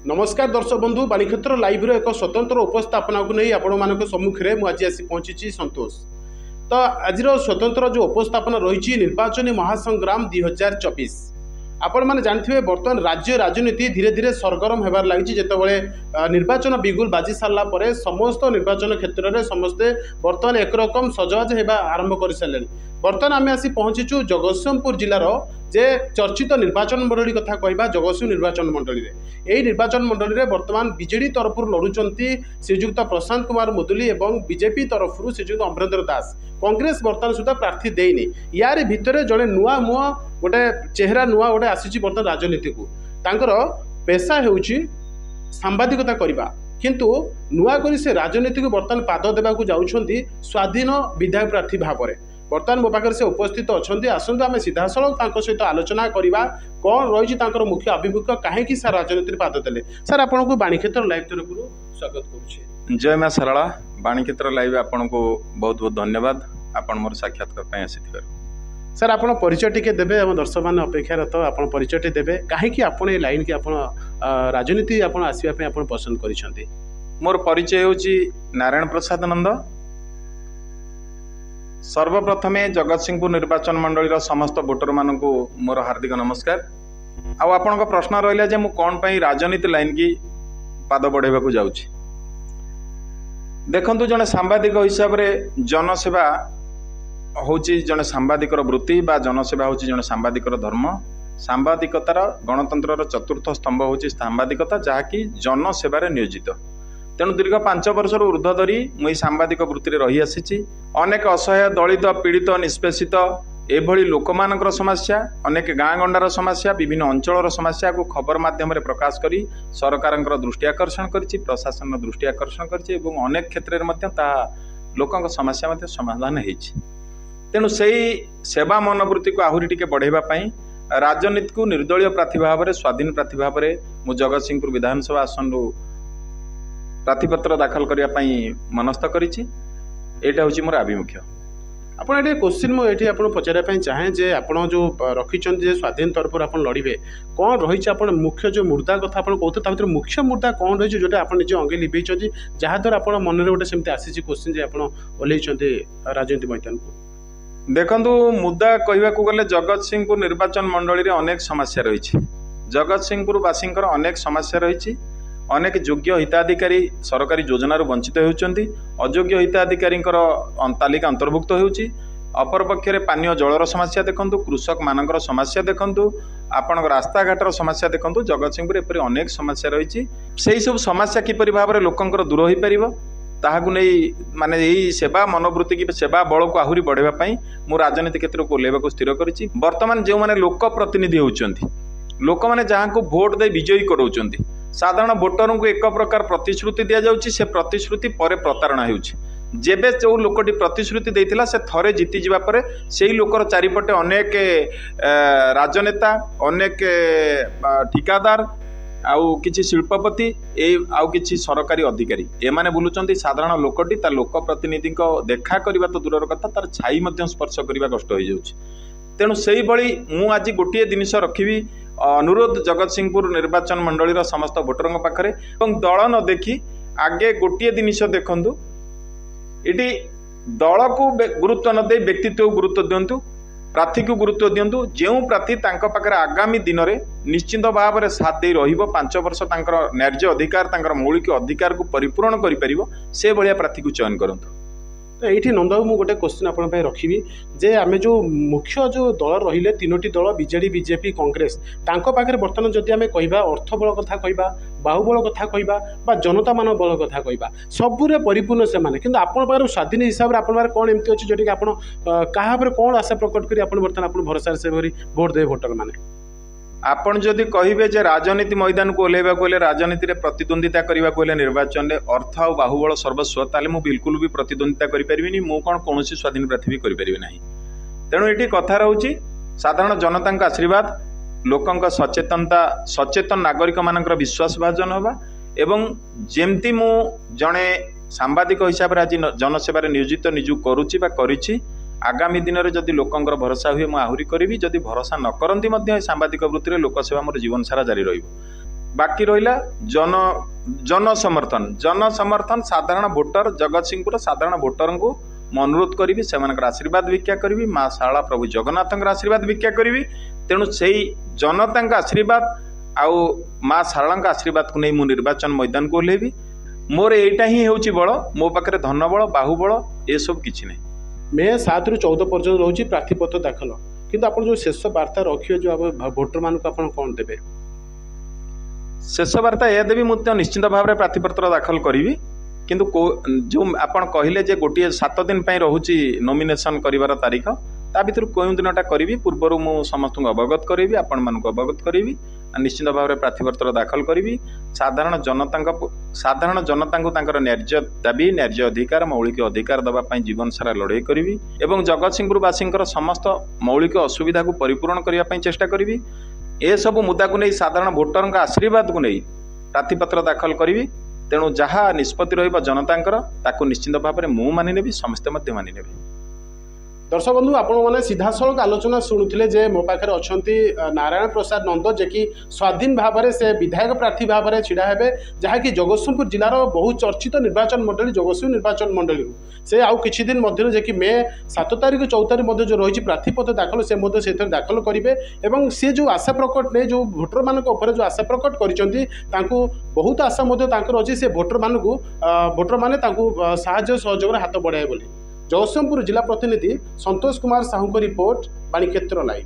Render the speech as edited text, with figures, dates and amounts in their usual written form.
नमस्कार दर्शक बंधु बाणीक्षेत्र लाइव एक स्वतंत्र उपस्थापना को नहीं आपण मान सम्मुखें मुझे आसी पहुंची संतोष। तो आज स्वतंत्र जो उपस्थापना रही निर्वाचन महासंग्राम 2024 आपण मैंने जानते बर्तमान राज्य राजनीति धीरे धीरे सरगरम होबार लगी जितेबाला निर्वाचन बिगुल बाजी सारा पर समस्त निर्वाचन क्षेत्र में समस्ते बर्तमान एक रकम सजवाज होगा आरंभ कर सारे। बर्तमान आम आसी पहुंचीचु जगतसिंहपुर जिलार जे चर्चित निर्वाचन मंडली कथा कहवा जगतसिंह निर्वाचन मंडली यही निर्वाचन मंडली में बर्तमान बीजेडी तरफ लड़ुंट श्रीजुक्त प्रशांत कुमार मुदुली और बीजेपी तरफ श्रीजुक्त अमरेंद्र दास। कांग्रेस बर्तमान सुधा प्रार्थी देनी यार भितर जड़े नुआ मुह गोटे चेहरा नुआ गोटे आसी बर्तमान राजनीति को तांकर पेशा होउची सांबादिकता करवा किंतु नुआ करी से राजनीति को बर्तमान पाद देवाक जाउछंती स्वाधीन विधायक प्रार्थी भाव में। बर्तमान मो पाखे से उपस्थित अच्छा आसतु आम सीधा सड़क सहित आलोचना करवा कौन रही मुख्य आभिमुख्य कहीं सर राजनीति पाद देले। सर आपन को बाणीक्षेत्र लाइव तरफ स्वागत करुछे। जय मां सरला बाणीक्षेत्र लाइव आपन को बहुत बहुत धन्यवाद आपन मोर साक्षात्कार आसी। सर आप परिचय टी देवे दर्शक मैंने अपेक्षारत आप परिचय टी देवे कहीं आपण ये लाइन की आप राजनीति आप आसवाई पसंद कर। मोर परिचय होची नारायण प्रसाद नंद। सर्वप्रथमे जगतसिंहपुर निर्वाचन मंडली समस्त वोटर मान को मोर हार्दिक नमस्कार। आपण प्रश्न रहा जे मु कौन पाई राजनीति लाइन की पाद बढ़ावा को जाउछि। देखंतु जने सांबादिक हिसाब से जनसेवा होची जने सांबादिकर वृत्ति बा जनसेवा होची जने सांबादिकर धर्म। सांबादिकतार गणतंत्र चतुर्थ स्तंभ होची सांबादिकता जहाँकि जनसेवार नियोजित। तेणु दीर्घ 5 वर्ष ऊर्ध्व धरी मुई सांबादिक वृत्ति रही आसी। अनेक असहाय दलित पीड़ित निष्पेषित एभली लोकमानकर समस्या अनेक गाँ गंडार समस्या विभिन्न अंचल समस्या को खबर माध्यम प्रकाश करी सरकार दृष्टि आकर्षण करिछि प्रशासन दृष्टि आकर्षण करिछि एवं अनेक क्षेत्र में लोक समस्या समाधान होइछि। तेणु से सेवा मनोवृत्ति को आहरी टिके बढ़ावा राजनीति को निर्दलीय प्रार्थी भाव में स्वाधीन प्रार्थी भाव में मु जगतसिंहपुर विधानसभा आसन प्रार्थीपत्र दाखल करने मनस्थ करिछि। एटा होची मोर आभिमुख्य। आपड़ ये क्वेश्चन मुझे पचारे चाहे जे आप जो रखिंट स्वाधीन तरफ आप लड़े कौन रही आप मुख्य जो मुद्दा कथा कहते मुख्य मुद्दा कौन रही जो आप निजे अंगे लिभे जहाद्वारा आप मन में गोटे सेमती आसी क्वेश्चन जे आप ओल्लैंट राजनीति मैदान को। देखंतु मुद्दा कहवा गले जगतसिंहपुर निर्वाचन मंडली अनेक समस्या रही। जगतसिंहपुर वासी अनेक समस्या रही। अनेक योग्य हिताधिकारी सरकारी योजनार वंचित होती अयोग्य हिताधिकारी तालिका अंतर्भुक्त होती। अपर पक्षे पानीय जलर समस्या देखंतु कृषक मानकर समस्या देखंतु आपण रास्ता घाटर समस्या देखंतु जगतसिंहपुर एपरि अनेक समस्या रही। से सब समस्या किपरि भाव में लोकंकर दूर हो पारिबो ताहाकु नहीं माने यही सेवा मनोवृत्ति की सेवा बल को आहरी बढ़ावा मु राजनीति क्षेत्र को ओल्लैवाक स्थिर करिछि। वर्तमान जो माने लोक प्रतिनिधि होउचंती लोक माने जहां को वोट दे विजयी कराउचंती साधारण वोटर को एक प्रकार प्रतिश्रुति दि जाउछि से प्रतिश्रुति परे प्रतारणा होउछि। जेबे जो लोकटी प्रतिश्रुति देइथिला से थरे जीति जिबा परे सेही लोकर चारिपटे अनेक राजनेता अनेक ठिकादार आउ किछि शिल्पपति आउ किछि सरकारी अधिकारी एमाने बुलुचंती साधारण लोकटी ता लोक प्रतिनिधि को देखा करबा तो दूरर कथा तार छाई मध्य स्पर्श करबा कष्ट हो जाउछि। तेणु सेही भली मु आज गोटे जिनिस रखिबी अनुरोध जगतसिंहपुर निर्वाचन मंडली समस्त वोटर पाखरे दल न देखी आगे गोटे जिनिस देखंतु इटी दल को गुरुत्व न दे व्यक्तित्व को गुरुत्व दिंतु प्रार्थी को गुरुत्व दिंतु जो प्रार्थी पाखे आगामी दिन में निश्चिंत भाव में साथ दे रहिबो 5 वर्ष न्याय्य अधिकार मौलिक अधिकार को परिपूर्ण करि से भाया प्रार्थी को चयन करंतु। तो ये नंदा मुझे गोटे क्वेश्चन आप रखी जे आम जो मुख्य जो दल रही 3टी दल बीजेडी बीजेपी कांग्रेस पाखे बर्तमान जदि आम कह अर्थ बल कथा कह बाहुबल कथा कह जनता मान बल कथा कह सबुरे परिपूर्ण से माने किंतु आप स्वाधीन हिसाब से आप कौन एमती अच्छे जोटि आप कौन आशा प्रकट कर बर्तमान भरोसा से भोट दे भोटर मैंने आपण जदि कहिबे जे राजनीति मैदान को ओल्लैवा को राजनीति में प्रतिद्वंदिता करने को निर्वाचन में अर्थ आ बाहुबल सर्वस्व ताले मु बिल्कुल भी प्रतिद्वंदिता करि परिबिनी मु कोन कोनोसी स्वाधीन प्रार्थी भी करि परिबे नाही। तेणु एटी कथा रहउची साधारण जनता का आशीर्वाद लोकंक सचेतनता सचेतन नागरिक मानकर विश्वास भाजन होबा एवं जेमती मु जणे सांबादिक हिसाब रे आज जनसेवा नियोजित निजु करूची बा करिछि आगामी दिन में जदि लोकंकर भरोसा हुए मुझे आहरी करी जदि भरोसा न करती सांबादिक वृत्ति में लोकसेवा मोर जीवन सारा जारी रही। बाकी रहा जनसमर्थन साधारण भोटर जगतसिंहपुर साधारण भोटर को ମୁଁ ଅନୁରୋଧ କରିବି ସେମାନଙ୍କର ଆଶୀର୍ବାଦ ଭିକ୍ଷା କରିବି ମା ଶାରଳା ପ୍ରଭୁ ଜଗନ୍ନାଥଙ୍କର ଆଶୀର୍ବାଦ ଭିକ୍ଷା କରିବି। ତେଣୁ ସେଇ ଜନତାଙ୍କ ଆଶୀର୍ବାଦ ଆଉ ମା ଶାରଳାଙ୍କ ଆଶୀର୍ବାଦକୁ ନେଇ ମୁଁ ନିର୍ବାଚନ ମଇଦାନକୁ ଓହ୍ଲେଇବି। ମୋର ଏଇଟା ହିଁ ହେଉଛି ବଳ, ମୋ ପାଖରେ ଧନବଳ ବାହୁବଳ ଏସବୁ କିଛି ନାହିଁ। ମେ 7 ରୁ 14 ପର୍ଯ୍ୟନ୍ତ ରହୁଛି ପ୍ରାର୍ଥୀପତ୍ର ଦାଖଲ, କିନ୍ତୁ ଆପଣ ଯେଉଁ ଶେଷ ବାର୍ତ୍ତା ରଖିବେ ଯେଉଁ ଭୋଟରମାନଙ୍କୁ ଆପଣ କ'ଣ ଦେବେ? ଶେଷ ବାର୍ତ୍ତା ଏହା ଦେବି, ମୁଁ ତ ନିଶ୍ଚିତ ଭାବରେ ପ୍ରାର୍ଥୀପତ୍ର ଦାଖଲ କରିବି, କିନ୍ତୁ जो आपण कहले जे गोटे 7 दिन ପାଇଁ ରହୁଛି ନୋମିନେସନ କରିବାର ତାରିଖ, ତା ଭିତରୁ କେଉଁ ଦିନଟା କରିବି ପୂର୍ବରୁ ମୁଁ ସମସ୍ତଙ୍କୁ ଅବଗତ କରିବି, ଆପଣମାନଙ୍କୁ ଅବଗତ କରିବି। ନିଶ୍ଚିତ ଭାବରେ ପ୍ରାର୍ଥୀପତ୍ର ଦାଖଲ କରିବି। ସାଧାରଣ ଜନତାଙ୍କୁ ତାଙ୍କର ନ୍ୟାଯ୍ୟ ଦାବି ନ୍ୟାଯ୍ୟ ଅଧିକାର ମୌଳିକ ଅଧିକାର ଦେବା ପାଇଁ ଜୀବନ ସାରା ଲଢ଼େଇ କରିବି ଏବଂ ଜଗତସିଂହପୁର ବାସୀଙ୍କର ସମସ୍ତ ମୌଳିକ ଅସୁବିଧାକୁ ପରିପୂରଣ କରିବା ପାଇଁ ଚେଷ୍ଟା କରିବି। ଏସବୁ ମୁଦ୍ଦାକୁ ନେଇ ସାଧାରଣ ଭୋଟରଙ୍କ ଆଶୀର୍ବାଦକୁ ନେଇ ପ୍ରାର୍ଥୀପତ୍ର ଦାଖଲ କରିବି। तेणु जहाँ निष्पत्ति रहिबा जनतांकर ताकू निश्चित भाव में मु मानि नेबी, समस्ते मध्य मानि नेबी। दर्शक बंधु आपण मैंने सीधासख आलोचना शुणुते जे मो पाखे अच्छा नारायण प्रसाद नंद जे कि स्वाधीन भाव में से विधायक प्रार्थी भाव में छिड़ा हेबे, जहाँकि जगतसिंहपुर जिलार बहु चर्चित निर्वाचन मंडली जगतसिंह निर्वाचन मंडली से आउ किछि दिन मध्य जे कि मे 7 तारिख 14 तारिख जो रही प्रार्थीपत्र दाखल से दाखल करेंगे और सी जो आशा प्रकट ने जो भोटर मान जो आशा प्रकट कर बहुत आशा अच्छी से भोटर माने साहाय्य सहयोग हाथ बढ़ाए बोली। जगतसिंहपुर जिला प्रतिनिधि संतोष कुमार साहू को रिपोर्ट, बाणीक्षेत्र लाइव।